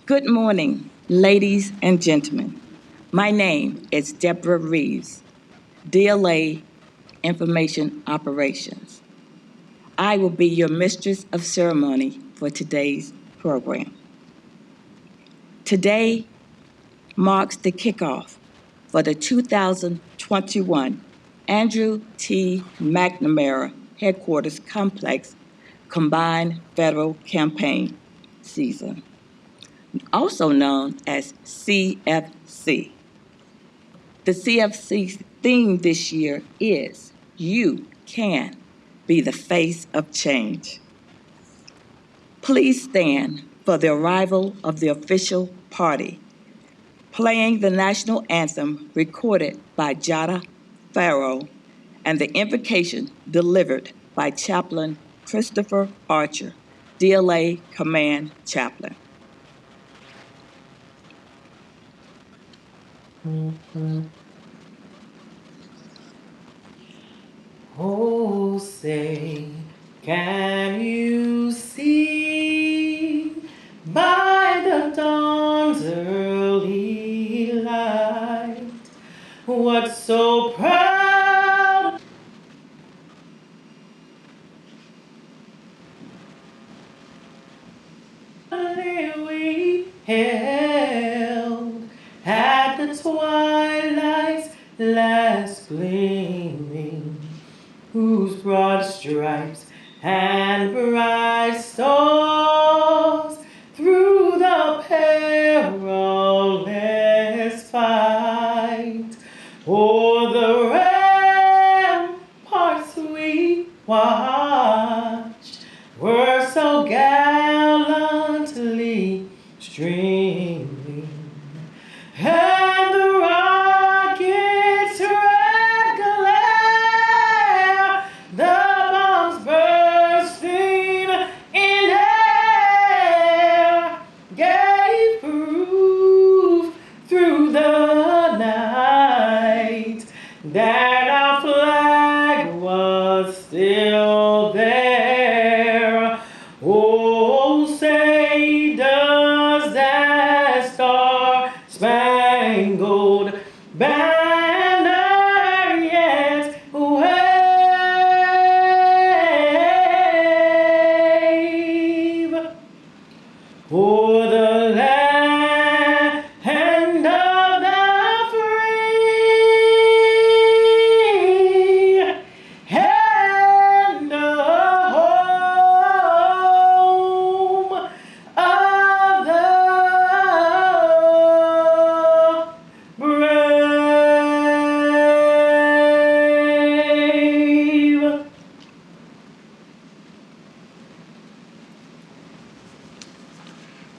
Good morning, ladies and gentlemen. My name is Deborah Reeves, DLA Information Operations. I will be your mistress of ceremony for today's program. Today marks the kickoff for the 2021 Andrew T. McNamara Headquarters Complex Combined Federal Campaign season, also known as CFC. The CFC theme this year is You Can Be the Face of Change. Please stand for the arrival of the official party, playing the national anthem recorded by Jada Farrow and the invocation delivered by Chaplain Christopher Archer, DLA Command Chaplain. Oh, say, can you see by the dawn's early light what so proudly we held at the twilight's last gleaming, whose broad stripes and bright stars through the perilous fight o'er the ramparts we watched were so gallantly streaming, and the rockets' red glare, the bombs bursting in air, gave proof through the night that our flag was still there. Oh, say does that star-spangled banner yet wave o'er the land of the free and the home of the brave.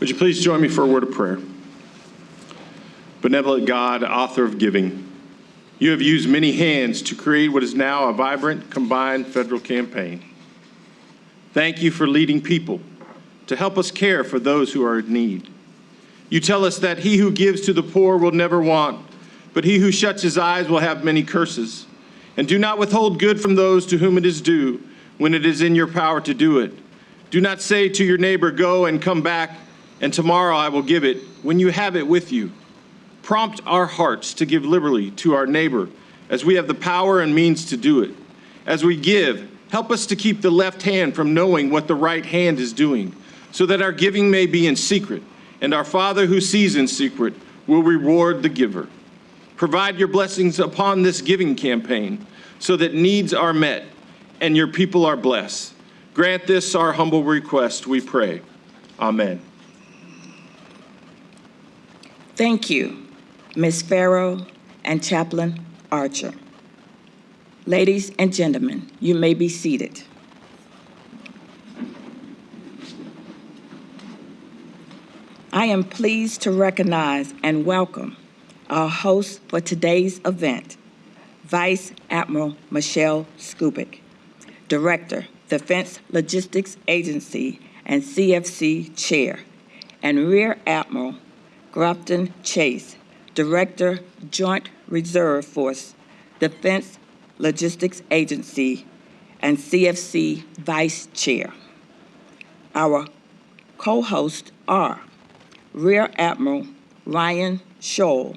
Would you please join me for a word of prayer? Benevolent God, author of giving, you have used many hands to create what is now a vibrant, combined federal campaign. Thank you for leading people to help us care for those who are in need. You tell us that he who gives to the poor will never want, but he who shuts his eyes will have many curses. And do not withhold good from those to whom it is due when it is in your power to do it. Do not say to your neighbor, go and come back, and tomorrow I will give it, when you have it with you. Prompt our hearts to give liberally to our neighbor as we have the power and means to do it. As we give, help us to keep the left hand from knowing what the right hand is doing, so that our giving may be in secret, and our Father who sees in secret will reward the giver. Provide your blessings upon this giving campaign so that needs are met and your people are blessed. Grant this our humble request, we pray. Amen. Thank you, Ms. Farrow and Chaplain Archer. Ladies and gentlemen, you may be seated. I am pleased to recognize and welcome our host for today's event, Vice Admiral Michelle Scuba, Director, Defense Logistics Agency and CFC Chair, and Rear Admiral Grafton Chase, Director, Joint Reserve Force, Defense Logistics Agency, and CFC Vice Chair. Our co-hosts are Rear Admiral Ryan Scholl,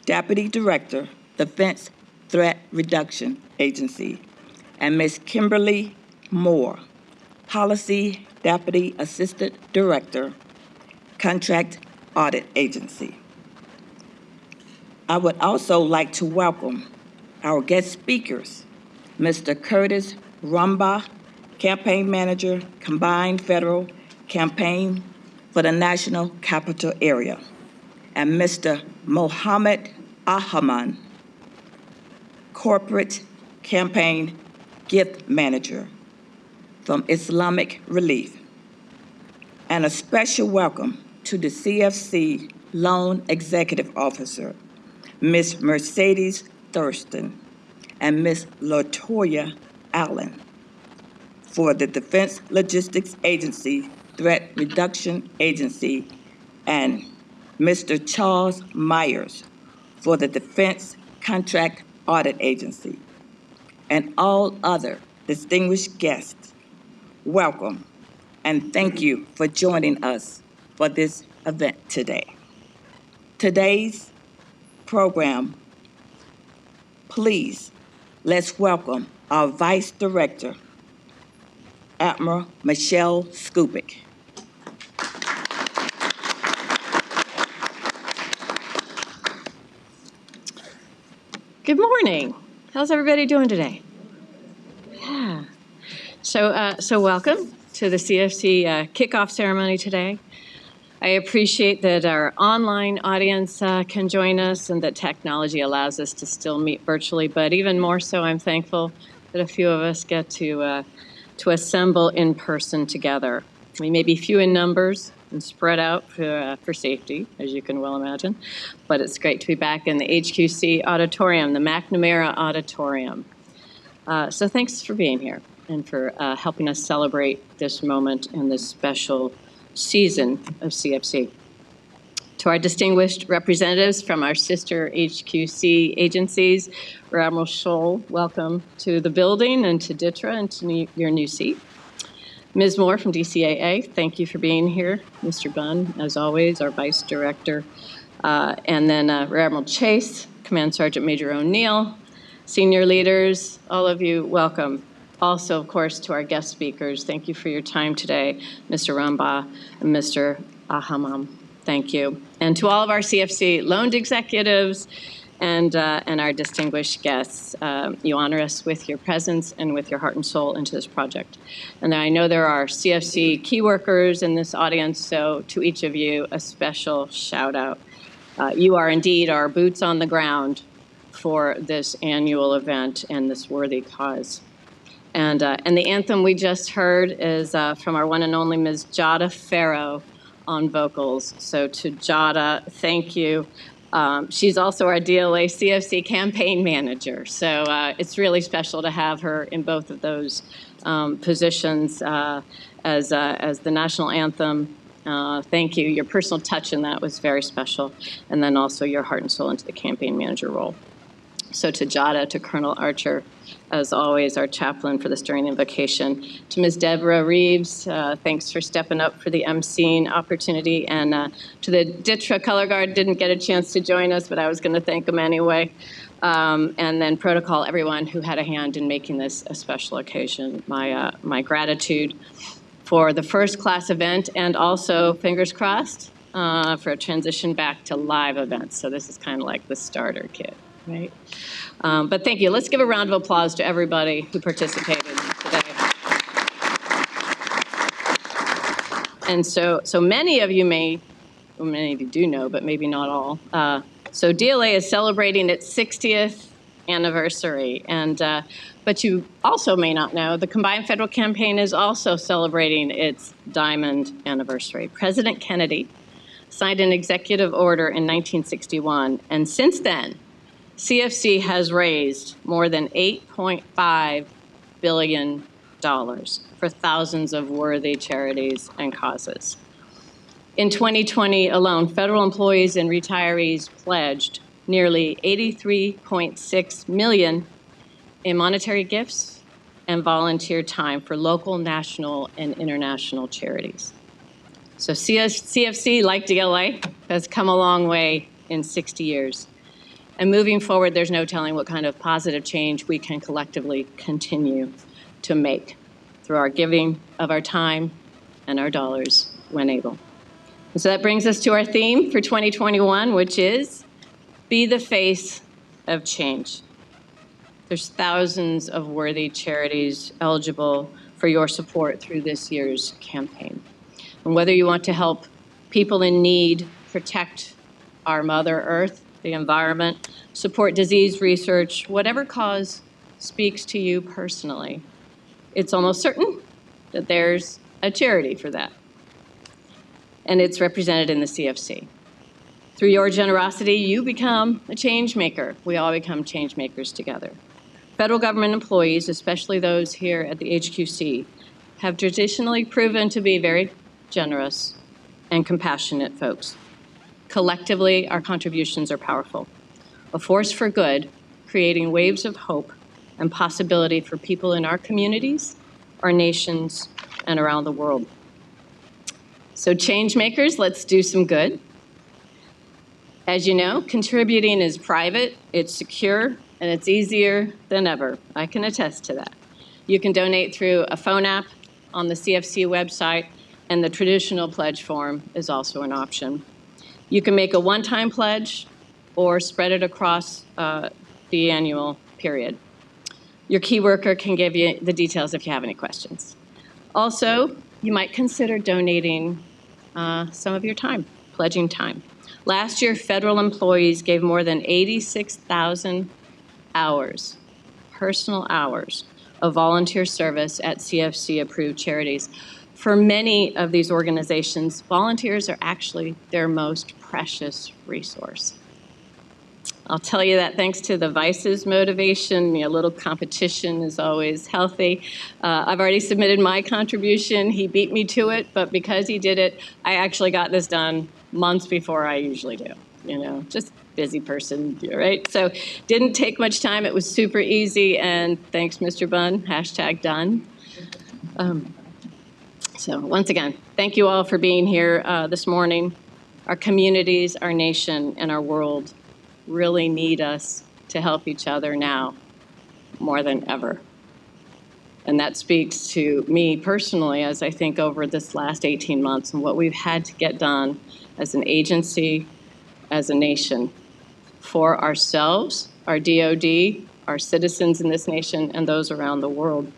Deputy Director, Defense Threat Reduction Agency, and Ms. Kimberly Moore, Policy Deputy Assistant Director, Contract Audit Agency. I would also like to welcome our guest speakers, Mr. Curtis Rumba, Campaign Manager, Combined Federal Campaign for the National Capital Area, and Mr. Mohammed Ahaman, Corporate Campaign Gift Manager from Islamic Relief. And a special welcome to the CFC Loan Executive Officer, Ms. Mercedes Thurston and Ms. LaToya Allen, for the Defense Logistics Agency, Threat Reduction Agency, and Mr. Charles Myers for the Defense Contract Audit Agency, and all other distinguished guests. Welcome, and thank you for joining us for this event today. Today's program, please, let's welcome our Vice Director, Admiral Michelle Scuba. Good morning. How's everybody doing today? Yeah. So welcome to the CFC kickoff ceremony today. I appreciate that our online audience can join us and that technology allows us to still meet virtually, but even more so, I'm thankful that a few of us get to assemble in person together. We may be few in numbers and spread out for safety, as you can well imagine, but it's great to be back in the HQC auditorium, the McNamara Auditorium. So thanks for being here and for helping us celebrate this moment in this special season of CFC. To our distinguished representatives from our sister HQC agencies, Rear Admiral Scholl, welcome to the building and to DITRA and to your new seat. Ms. Moore from DCAA, thank you for being here. Mr. Bunn, as always, our Vice Director. And then Rear Admiral Chase, Command Sergeant Major O'Neill, senior leaders, all of you, welcome. Also, of course, to our guest speakers, thank you for your time today, Mr. Rumba and Mr. Ahamam. Thank you. And to all of our CFC loaned executives and our distinguished guests, you honor us with your presence and with your heart and soul into this project. And I know there are CFC key workers in this audience, so to each of you, a special shout out. You are indeed our boots on the ground for this annual event and this worthy cause. And the anthem we just heard is from our one and only Ms. Jada Farrow on vocals. So to Jada, thank you. She's also our DLA CFC campaign manager. So it's really special to have her in both of those positions as the national anthem. Thank you. Your personal touch in that was very special. And then also your heart and soul into the campaign manager role. So to Jada, to Colonel Archer, as always, our chaplain for this during the invocation. To Ms. Deborah Reeves, thanks for stepping up for the emceeing opportunity. And to the DITRA Color Guard, didn't get a chance to join us, but I was going to thank them anyway. And then protocol, everyone who had a hand in making this a special occasion. My gratitude for the first class event and also, fingers crossed, for a transition back to live events. So this is kind of like the starter kit. Right. But thank you. Let's give a round of applause to everybody who participated today. And so many of you many of you do know, but maybe not all. So DLA is celebrating its 60th anniversary. And but you also may not know, the Combined Federal Campaign is also celebrating its diamond anniversary. President Kennedy signed an executive order in 1961, and since then, CFC has raised more than $8.5 billion for thousands of worthy charities and causes. In 2020 alone, federal employees and retirees pledged nearly $83.6 million in monetary gifts and volunteer time for local, national, and international charities. So CFC, like DLA, has come a long way in 60 years. And moving forward, there's no telling what kind of positive change we can collectively continue to make through our giving of our time and our dollars when able. And so that brings us to our theme for 2021, which is Be the Face of Change. There's thousands of worthy charities eligible for your support through this year's campaign. And whether you want to help people in need, protect our Mother Earth, the environment, support disease research, whatever cause speaks to you personally, it's almost certain that there's a charity for that. And it's represented in the CFC. Through your generosity, you become a change maker. We all become change makers together. Federal government employees, especially those here at the HQC, have traditionally proven to be very generous and compassionate folks. Collectively, our contributions are powerful, a force for good, creating waves of hope and possibility for people in our communities, our nations, and around the world. So change makers, let's do some good. As you know, contributing is private, it's secure, and it's easier than ever. I can attest to that. You can donate through a phone app on the CFC website, and the traditional pledge form is also an option. You can make a one-time pledge or spread it across the annual period. Your key worker can give you the details if you have any questions. Also, you might consider donating some of your time, pledging time. Last year, federal employees gave more than 86,000 hours, personal hours, of volunteer service at CFC-approved charities. For many of these organizations, volunteers are actually their most precious resource. I'll tell you that thanks to the Vice's motivation, a little competition is always healthy. I've already submitted my contribution. He beat me to it, but because he did it, I actually got this done months before I usually do. Just busy person, right? So didn't take much time. It was super easy, and thanks, Mr. Bunn, #done. So once again, thank you all for being here this morning. Our communities, our nation, and our world really need us to help each other now more than ever. And that speaks to me personally as I think over this last 18 months and what we've had to get done as an agency, as a nation, for ourselves, our DOD, our citizens in this nation, and those around the world.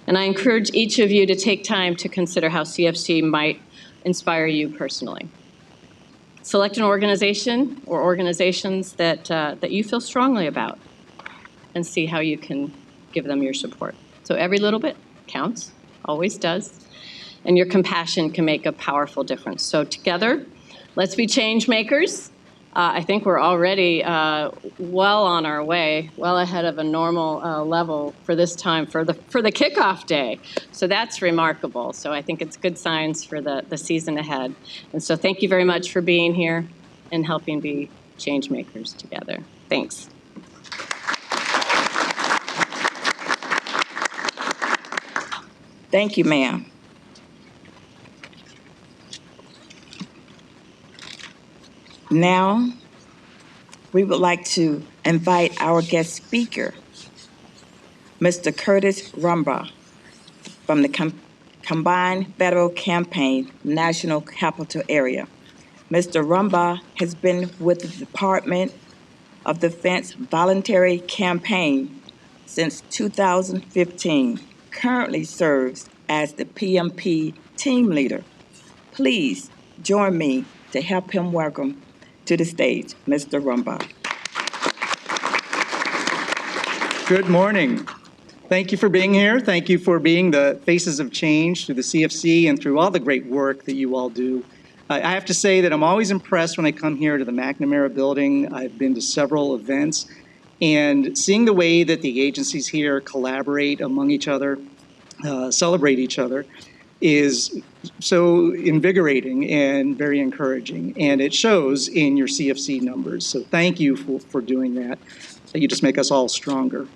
And I encourage each of you to take time to consider how CFC might inspire you personally. Select an organization or organizations that you feel strongly about and see how you can give them your support. So every little bit counts, always does, and your compassion can make a powerful difference. So together, let's be change makers. I think we're already well on our way, well ahead of a normal level for this time, for the kickoff day. So that's remarkable. So I think it's good signs for the season ahead. And so thank you very much for being here and helping be change makers together. Thanks. Thank you, ma'am. Now, we would like to invite our guest speaker, Mr. Curtis Rumba, from the Combined Federal Campaign National Capital Area. Mr. Rumba has been with the Department of Defense Voluntary Campaign since 2015, currently serves as the PMP team leader. Please join me to help him welcome to the stage, Mr. Rumba. Good morning. Thank you for being here. Thank you for being the faces of change through the CFC and through all the great work that you all do. I have to say that I'm always impressed when I come here to the McNamara building. I've been to several events, and seeing the way that the agencies here collaborate among each other, celebrate each other, is so invigorating and very encouraging, and it shows in your CFC numbers. So thank you for doing that. You just make us all stronger.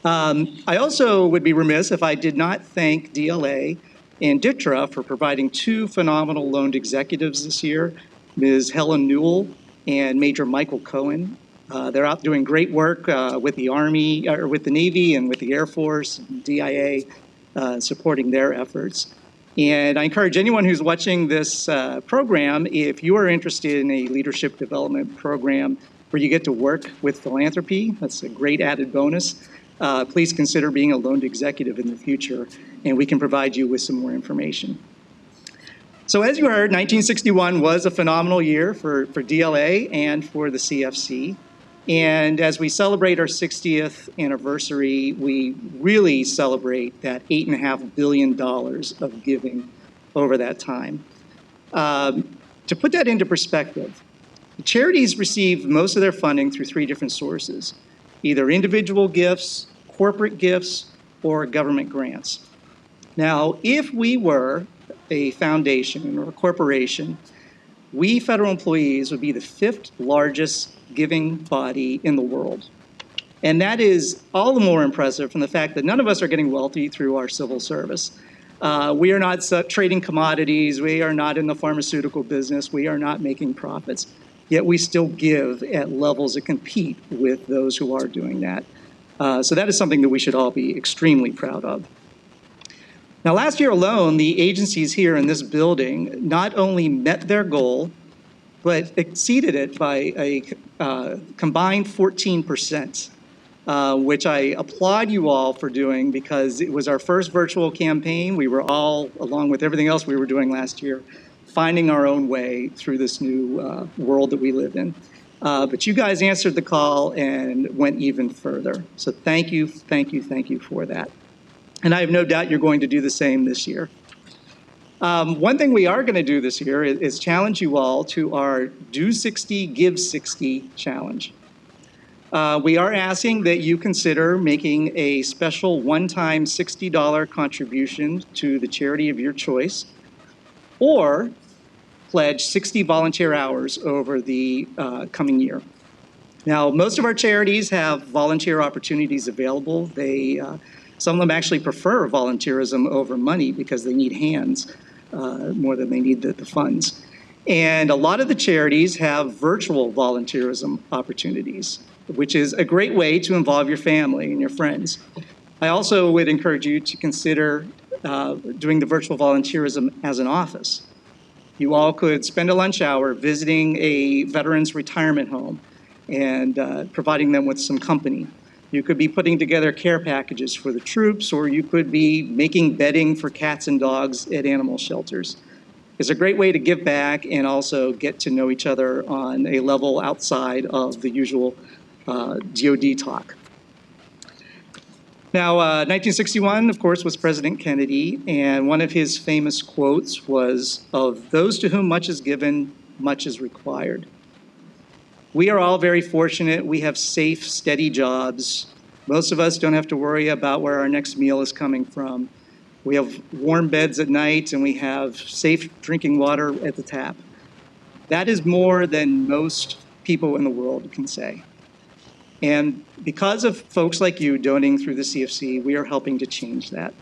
I also would be remiss if I did not thank DLA and DITRA for providing 2 phenomenal loaned executives this year, Ms. Helen Newell and Major Michael Cohen. They're out doing great work with the Army, or with the Navy and with the Air Force, and DIA, supporting their efforts. And I encourage anyone who's watching this program, if you are interested in a leadership development program where you get to work with philanthropy, that's a great added bonus. Please consider being a loaned executive in the future, and we can provide you with some more information. So as you heard, 1961 was a phenomenal year for DLA and for the CFC. And as we celebrate our 60th anniversary, we really celebrate that $8.5 billion of giving over that time. To put that into perspective, charities receive most of their funding through 3 different sources, either individual gifts, corporate gifts, or government grants. Now, if we were a foundation or a corporation, we federal employees would be the 5th largest giving body in the world. And that is all the more impressive from the fact that none of us are getting wealthy through our civil service. We are not trading commodities. We are not in the pharmaceutical business. We are not making profits. Yet we still give at levels that compete with those who are doing that. So that is something that we should all be extremely proud of. Now, last year alone, the agencies here in this building not only met their goal, but exceeded it by a combined 14%, which I applaud you all for doing because it was our first virtual campaign. We were all, along with everything else we were doing last year, finding our own way through this new world that we live in. But you guys answered the call and went even further. So thank you, thank you, thank you for that. And I have no doubt you're going to do the same this year. One thing we are going to do this year is challenge you all to our Do 60, Give 60 challenge. We are asking that you consider making a special one-time $60 contribution to the charity of your choice, or pledge 60 volunteer hours over the coming year. Now, most of our charities have volunteer opportunities available. Some of them actually prefer volunteerism over money because they need hands more than they need the funds. And a lot of the charities have virtual volunteerism opportunities, which is a great way to involve your family and your friends. I also would encourage you to consider doing the virtual volunteerism as an office. You all could spend a lunch hour visiting a veterans retirement home and providing them with some company. You could be putting together care packages for the troops, or you could be making bedding for cats and dogs at animal shelters. It's a great way to give back and also get to know each other on a level outside of the usual DoD talk. Now, 1961, of course, was President Kennedy, and one of his famous quotes was, "Of those to whom much is given, much is required." We are all very fortunate. We have safe, steady jobs. Most of us don't have to worry about where our next meal is coming from. We have warm beds at night, and we have safe drinking water at the tap. That is more than most people in the world can say. And because of folks like you donating through the CFC, we are helping to change that.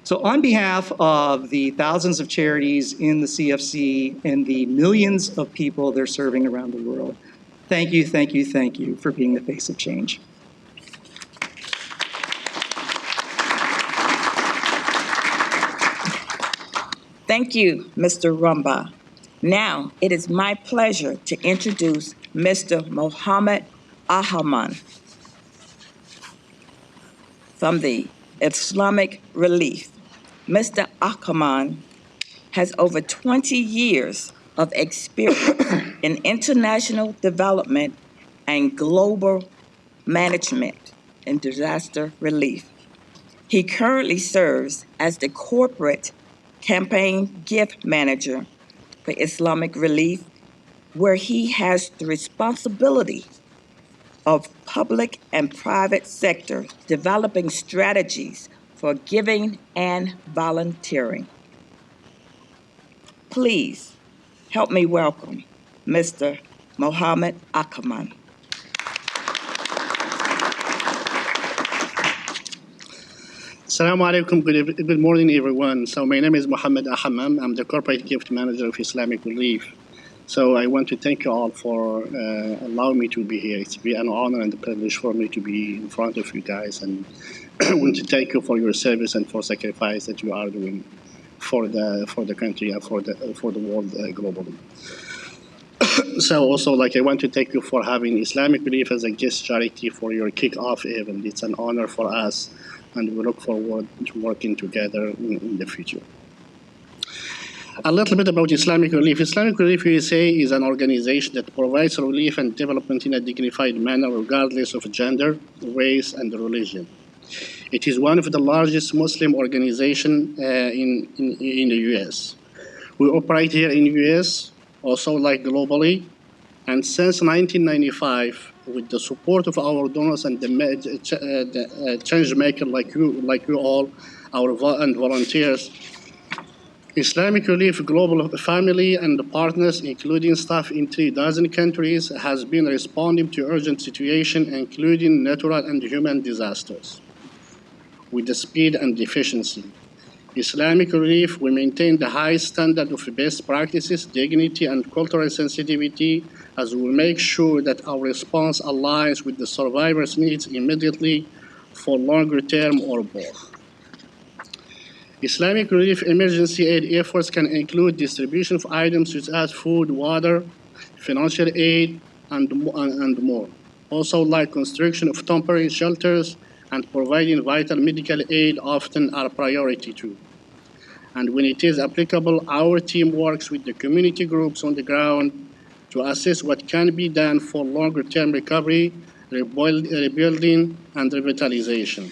So on behalf of the thousands of charities in the CFC and the millions of people they're serving around the world, thank you, thank you, thank you for being the face of change. Thank you, Mr. Rumba. Now, it is my pleasure to introduce Mr. Mohammed Ahman from the Islamic Relief. Mr. Ahman has over 20 years of experience in international development and global management in disaster relief. He currently serves as the corporate campaign gift manager for Islamic Relief, where he has the responsibility of public and private sector developing strategies for giving and volunteering. Please help me welcome Mr. Mohammed Ahman. Assalamu alaikum. Good morning, everyone. So my name is Mohammed Ahammam. I'm the Corporate Gift Manager of Islamic Relief. So I want to thank you all for allowing me to be here. It's been an honor and a privilege for me to be in front of you guys. And I want to thank you for your service and for sacrifice that you are doing for the country and for the world globally. So also, I want to thank you for having Islamic Relief as a guest charity for your kickoff event. It's an honor for us, and we look forward to working together in the future. A little bit about Islamic Relief. Islamic Relief USA is an organization that provides relief and development in a dignified manner regardless of gender, race, and religion. It is one of the largest Muslim organizations in the US. We operate here in the US, also globally, and since 1995, with the support of our donors and the change maker like you all, and volunteers, Islamic Relief Global Family and the partners, including staff in 3 countries, has been responding to urgent situations, including natural and human disasters, with the speed and efficiency. Islamic Relief, we maintain the high standard of best practices, dignity, and cultural sensitivity as we make sure that our response aligns with the survivors' needs immediately, for longer term, or both. Islamic Relief emergency aid efforts can include distribution of items such as food, water, financial aid, and more. Also, construction of temporary shelters and providing vital medical aid often are priority too. And when it is applicable, our team works with the community groups on the ground to assess what can be done for longer-term recovery, rebuilding, and revitalization.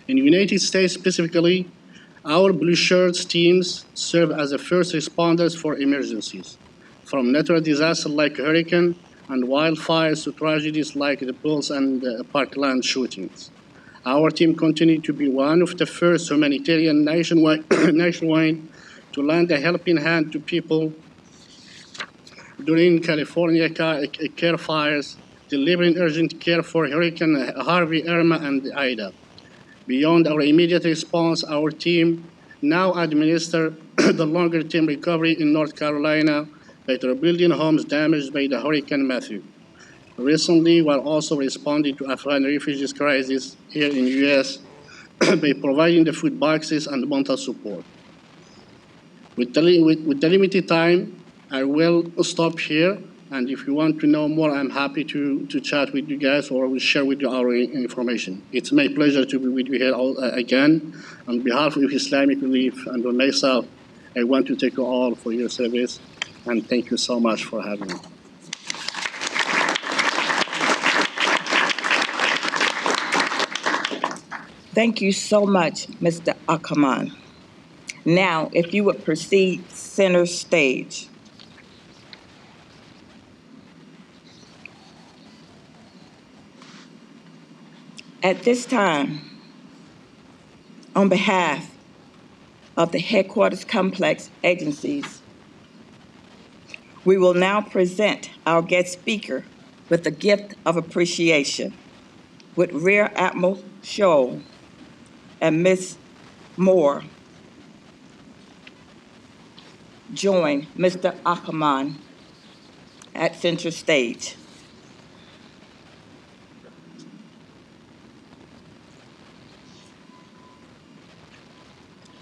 In the United States specifically, our Blue Shirts teams serve as the first responders for emergencies, from natural disasters like hurricane and wildfires to tragedies like the Pulse and Parkland shootings. Our team continued to be one of the first humanitarian nationwide to lend a helping hand to people during California care fires, delivering urgent care for Hurricane Harvey, Irma, and Ida. Beyond our immediate response, our team now administers the longer-term recovery in North Carolina by rebuilding homes damaged by the Hurricane Matthew. Recently, we are also responding to Afghan refugees crisis here in the US by providing the food boxes and mental support. With the limited time, I will stop here. And if you want to know more, I'm happy to chat with you guys or will share with you our information. It's my pleasure to be with you here again. On behalf of Islamic Relief and on myself, I want to thank you all for your service, and thank you so much for having me. Thank you so much, Mr. Ackerman. Now, if you would proceed center stage. At this time, on behalf of the headquarters complex agencies, we will now present our guest speaker with a gift of appreciation. Would Rear Admiral Scholl and Ms. Moore join Mr. Ackerman at center stage?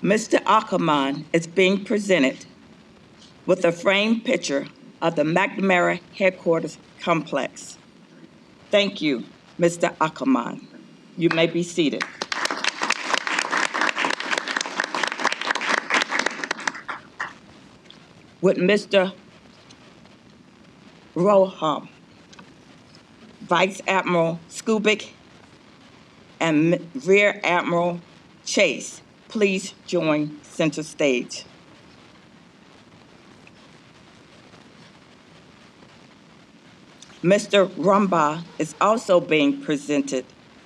Mr. Ackerman is being presented with a framed picture of the McNamara headquarters complex. Thank you, Mr. Ackerman. You may be seated. Would Mr. Roham, Vice Admiral Scuba, and Rear Admiral Chase please join center stage? Mr. Rumba is also being presented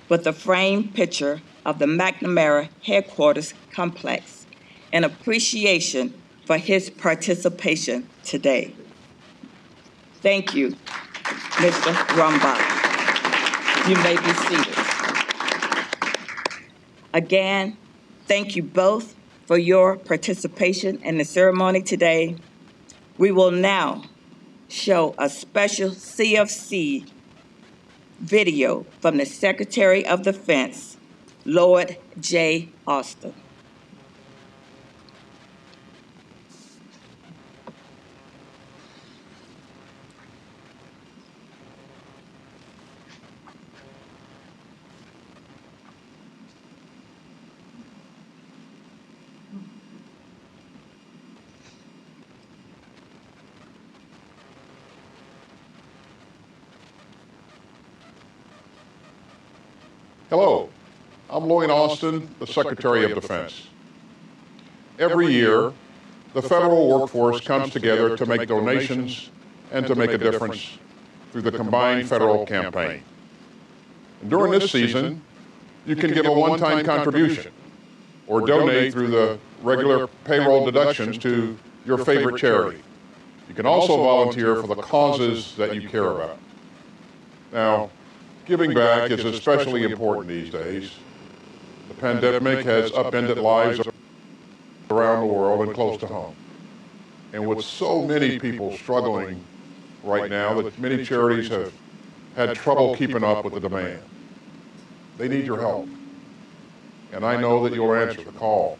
with a framed picture of the McNamara headquarters complex in appreciation for his participation today. Thank you, Mr. Rumba. You may be seated. Again, thank you both for your participation in the ceremony today. We will now show a special CFC video from the Secretary of Defense, Lord J. Austin. Hello, I'm Lloyd Austin, the Secretary of Defense. Every year, the federal workforce comes together to make donations and to make a difference through the combined federal campaign. And during this season, you can give a one-time contribution or donate through the regular payroll deductions to your favorite charity. You can also volunteer for the causes that you care about. Now, giving back is especially important these days. The pandemic has upended lives around the world and close to home. And with so many people struggling right now, that many charities have had trouble keeping up with the demand. They need your help. And I know that you'll answer the call,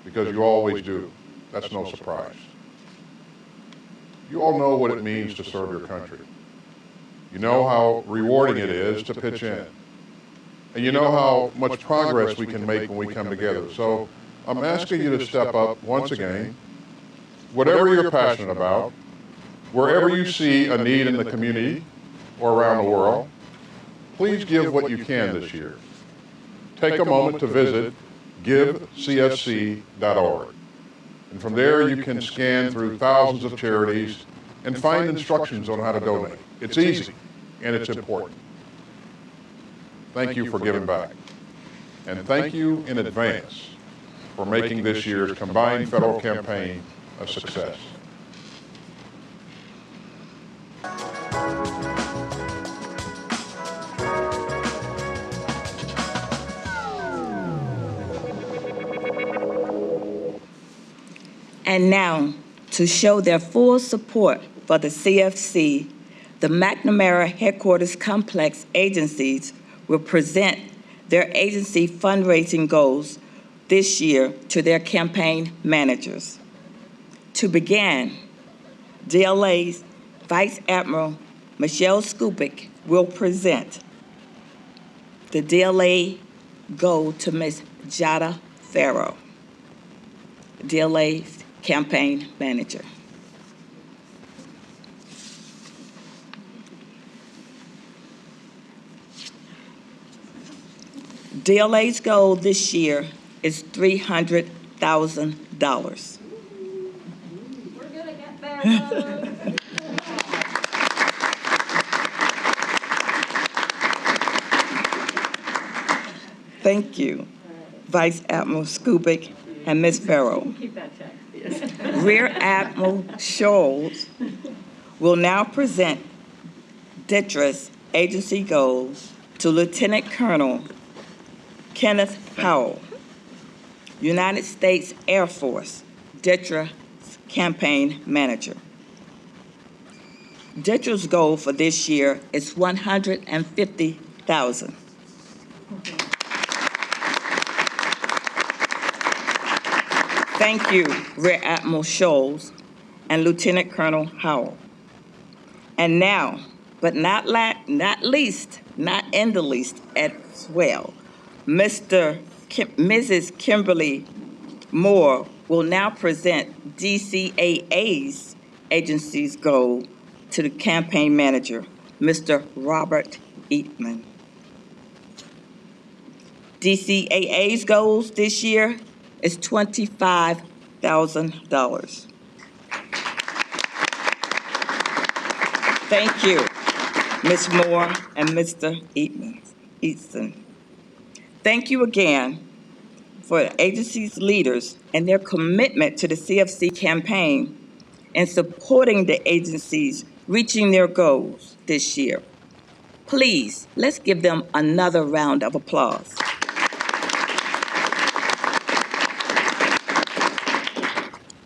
because you always do. That's no surprise. You all know what it means to serve your country. You know how rewarding it is to pitch in. And you know how much progress we can make when we come together. So I'm asking you to step up once again, whatever you're passionate about, wherever you see a need in the community or around the world, please give what you can this year. Take a moment to visit givecfc.org. And from there you can scan through thousands of charities and find instructions on how to donate. It's easy, and it's important. Thank you for giving back. And thank you in advance for making this year's combined federal campaign a success. And now, to show their full support for the CFC, the McNamara Headquarters Complex agencies will present their agency fundraising goals this year to their campaign managers. To begin, DLA's Vice Admiral Michelle Scuba will present the DLA goal to Ms. Jada Farrow, DLA's campaign manager. DLA's goal this year is $300,000. We're gonna get there. Thank you, Vice Admiral Scuba and Ms. Farrow. Keep that check. Rear Admiral Scholes will now present DITRA's agency goals to Lieutenant Colonel Kenneth Howell, United States Air Force, DITRA's campaign manager. DITRA's goal for this year is $150,000. Thank you, Rear Admiral Scholes and Lieutenant Colonel Howell. And now, but not least, not in the least as well, Mrs. Kimberly Moore will now present DCAA's agency's goal to the campaign manager, Mr. Robert Eatman. DCAA's goals this year is $25,000. Thank you, Ms. Moore and Mr. Easton. Thank you again for the agency's leaders and their commitment to the CFC campaign and supporting the agencies reaching their goals this year. Please, let's give them another round of applause.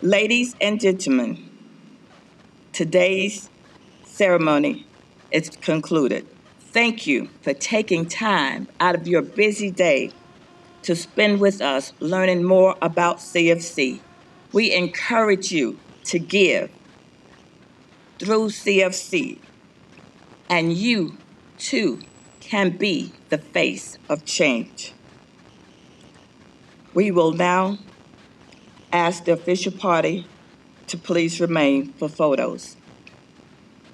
Ladies and gentlemen, today's ceremony is concluded. Thank you for taking time out of your busy day to spend with us learning more about CFC. We encourage you to give through CFC, and you too can be the face of change. We will now ask the official party to please remain for photos.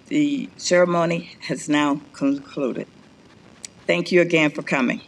The ceremony has now concluded. Thank you again for coming.